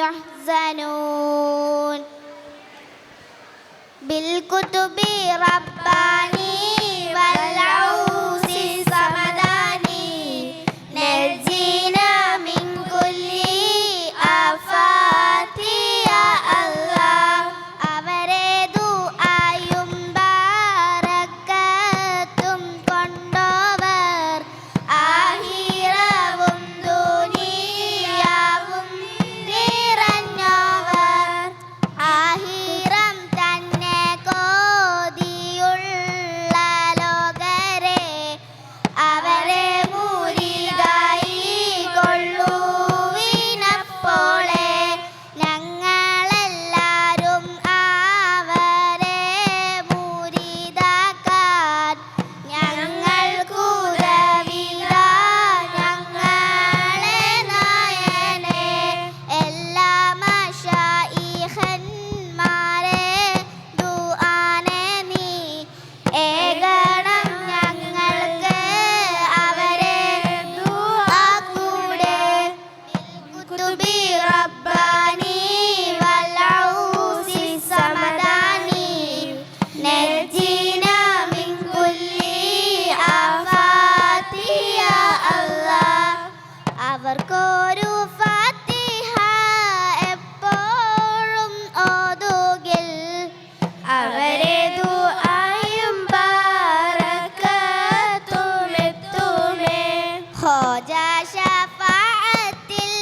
يحزنون بالكتب رباني والعوس الصمداني نجينا من كل آفات يا الله അവരെ ദുആയും ബറക്കത്തും കൊണ്ടവർ ആഹിറവും ദുനിയാവും നിറഞ്ഞവർ ആഹിറം തന്നെ കോതിയുള്ള ലോകരെ അവരെ മുരീദായി കൊള്ളുവിനപ്പോളെ ഞങ്ങളെല്ലാരും അവരെ മുരീദാക്കാൻ ഞങ്ങൾക്കുദവിത ഞങ്ങളെ നായനെ എല്ലാ മശായിഖന്മാരെ ദുആനെ നീ ഏകണം ഞങ്ങൾക്ക് അവരെ ദുആക്കൂടെ കുതുബി റബ്ബാനി വൽഔസി സമദാനി നജീന മിൻ കുല്ലി ആഫാതി യാ അല്ലാഹ് അവർക്കൊരു ഫാത്തിഹ എപ്പോഴും ഓതുകിൽ അവരെ ദുആയും ബറക്കത്തുമെത്തുമേ ഹോജ ശഫാഅത്തിൽ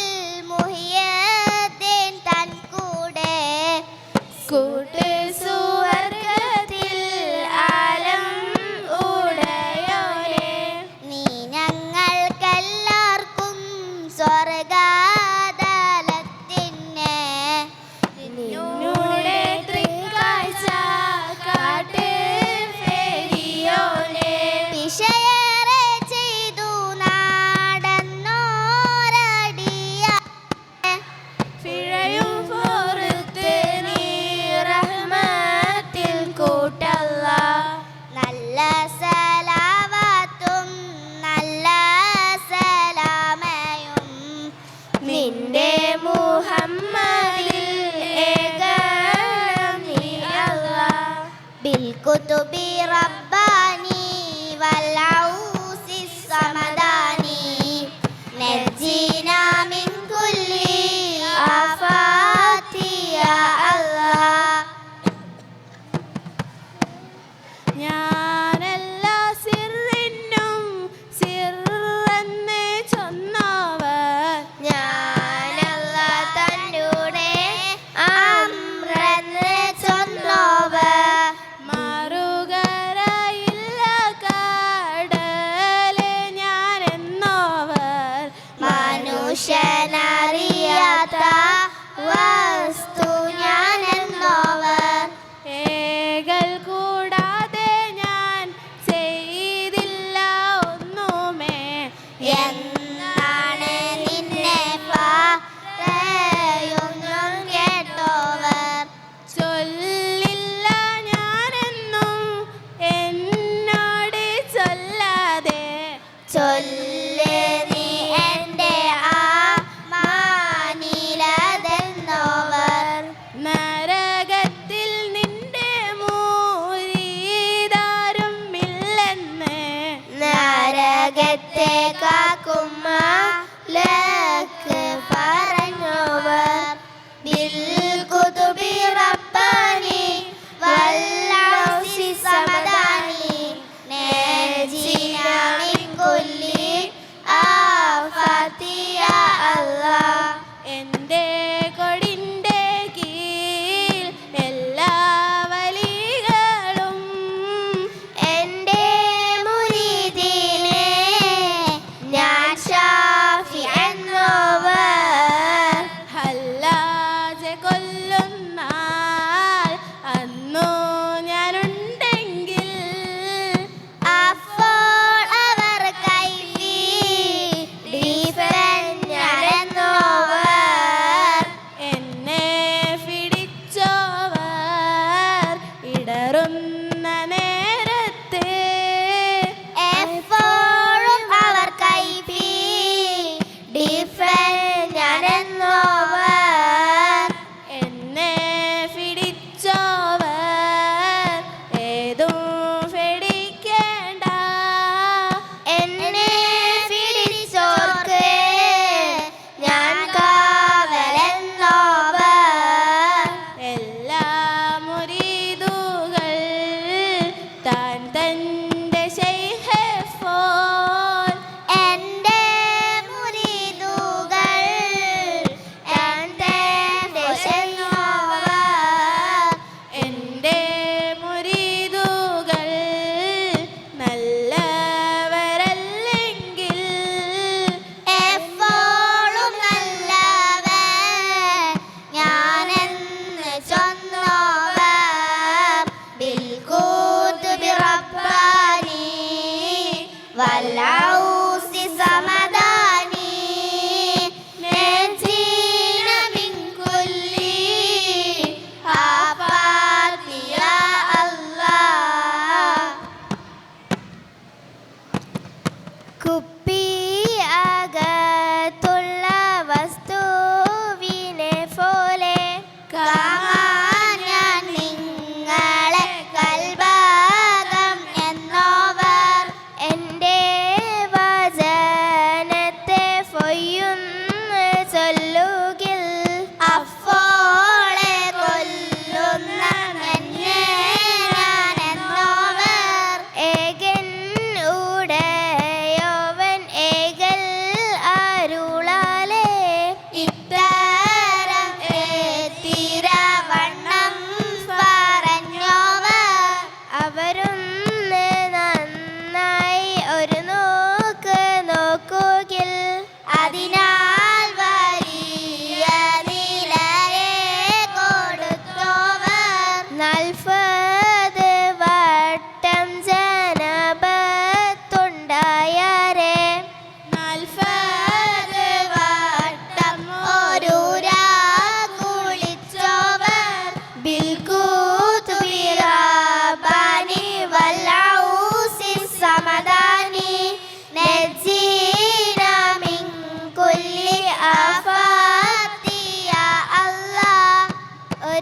മുഹിയദ്ദീൻ തൻ കൂടെ സുവർഗത്തിൽ ആലം ഉടയോനെ നീ ഞങ്ങൾക്കെല്ലാവർക്കും സ്വർഗതലത്തിനെ നിന്നോടെ തൃക്കാഴ്ച കാട്ട് ഫെരിയോനെ പിശയേറെ ചെയ്തു നാടന്നോരടിയ പിഴയും പുറത്ത് നീ റഹ്മത്തിൽ കൂട്ടല്ല നല്ല സലാവത്തും നല്ല സലാമയും നിന്റെ മുഹമ്മദിൽ ഏകണം നീ അല്ലാഹ് ബിൽകുതുബി റബ്ബാനി വൽഔസി സമദാനി നജീനാ മിൻ കുല്ലി ആഫാതി യാ അല്ലാഹ് ഞാനെല്ലാ സിറിനും സിറെന്ന് ചൊന്നവർ ഞാനല്ല തന്നൂടെ അംറെന്ന് ചൊന്നവർ മറുകര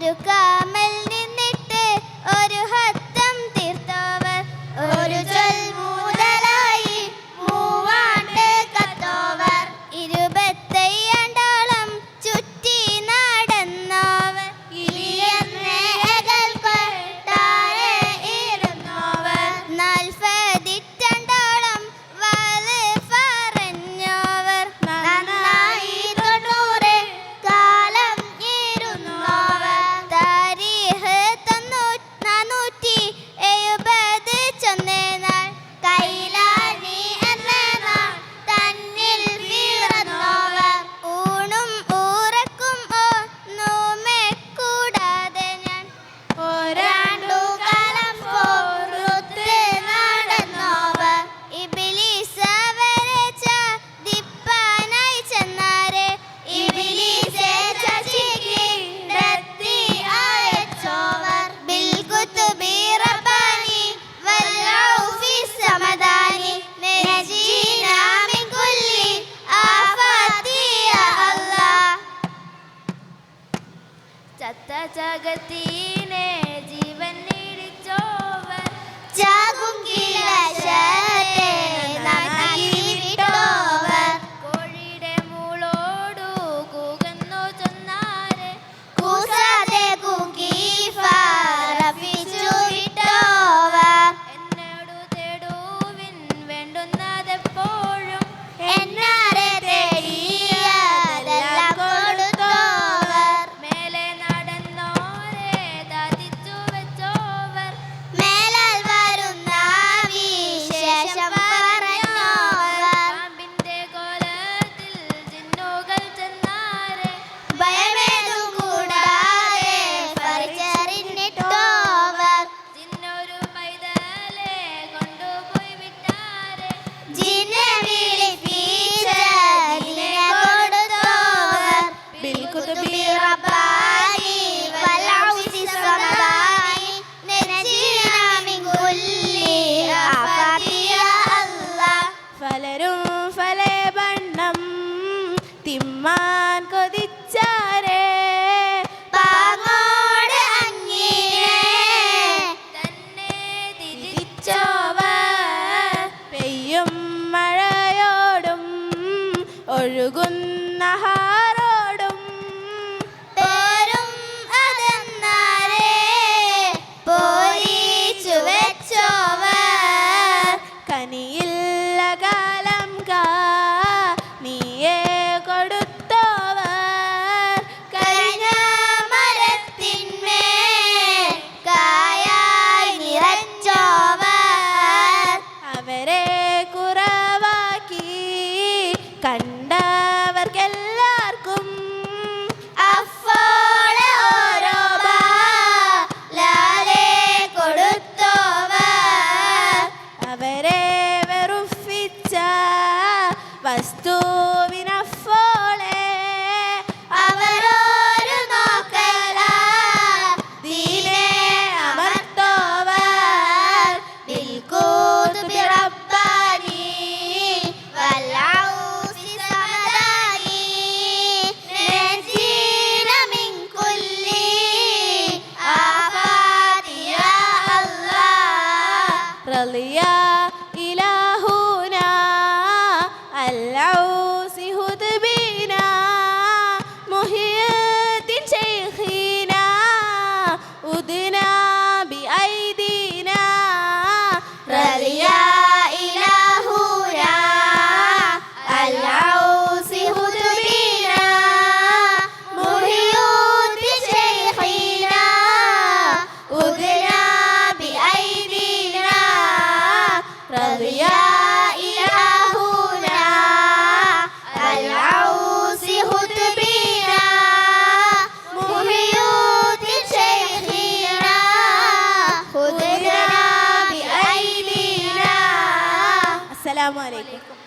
ഒരു കാമൽ നിന്നിട്ട് ഒരു ഹത്തം തീർത്തവർ ഒരു മുതലായി മൂവാണ്ട് കത്തോവർ 25 ചുറ്റി നടന്നവർ ഇരുന്നവർ 40 വാല് പറഞ്ഞവർ നന്നായി 90 കാലം ഇരുന്നവർ താരീഖ് 470 ചൊന്നേനാൾ കൈലാനി എന്ന നാൾ തന്നിൽ വീർന്നവർ ഊണും ഊറക്കും ഒന്നുമേ കൂടാതെ ഞാൻ ഒരാണ്ടു കാലം പൊറുത്ത് നടന്നവർ ഇബ്ലീസ് അവരെ ചതിപ്പാനായി ചെന്നാരെ ഇബ്ലീസെ ചതിക്കിടത്തി അയച്ചോവർ ബിൽകുതുബി റബ്ബാനി വൽഔഫി സമദാനി നജീനാ മിൻ കുല്ലി ആഫാതി യാ അല്ലാഹ് ചത്ത ജഗത്തിനെ ജീവൻ നീടിച്ചോവർ ചാകുങ്കിലശത്തെ നന്നായി വിട്ടോവർ കോഴിയുടെ മൂളോടു കൂകുന്നു ചൊന്നാരെ കൂസാതെ കൂകി ഫറപ്പിച്ചു വിട്ടോവർ എന്നോടു തേടുവിൻ വേണ്ടുന്നതെപ്പോഴും എന്നാരെ തേടിയതെല്ലാം കൊടുത്തോവർ മേലെ നടന്നോരെ ദാതിച്ചു വെച്ചോവർ മേലാൽ വരുന്ന വിശേഷം പറഞ്ഞോവർ പാമ്പിന്റെ കോലത്തിൽ ജിന്നുകൾ ചെന്നാരെ ഭയമേതും കൂടാതെ പറിച്ചെറിഞ്ഞിട്ടോവർ ജിന്നൊരു പൈതലെ കൊണ്ടുപോയി വിട്ടാരെ ജിന്നെ വിളിപ്പിച്ചതിനെ കൊടുത്തോവർ ബിൽകുതുബി റബ്ബാനി വൽഔഫി സമദാനി നജീനാ മിൻ കുല്ലി ആഫാതി യാ അല്ലാഹ് ഫലരും ഫലേ ബണ്ണം തിമ്മാൻ കൊതിച്ചാരേ പാങ്ങോട് അങ്ങിനെ തന്നെ തിരിച്ചോവർ പെയ്യും മഴയോടും ഒഴുകുന്ന ഹാരോടും പോരും അതെന്നാരേ പോരിച്ചു വെച്ചോവർ കനിയില്ല കാലം നീയേ കൊടുത്തോവർ കഴിഞ്ഞ മരത്തിന്മേൽ കായായി നിറച്ചോവർ അവരെ കുറവാക്കി കണ്ടവർക്കെല്ലാവർക്കും അഫോളെ ഓരോ ബാലാലെ കൊടുത്തോവർ അവരെ വെറുപ്പിച്ച വസ്തുവിനഫോളെ അവരൊരു നോക്കല ദീനെ അമർത്തോവർ ബിൽകുതുബി റബ്ബാനി വൽഔഫി സമദാനി നജീനാ മിൻ കുല്ലി ആഫാതി യാ അല്ലാഹ് റളിയ ഇലാഹുനാ العوسي هدبينا محي الدين شيخنا أدنا بأيدينا رضي إلهنا العوسي هدبينا محي الدين شيخنا أدنا بأيدينا رضي إلهنا العوسي هدبينا محي الدين شيخنا أدنا بأيدينا. السلام عليكم.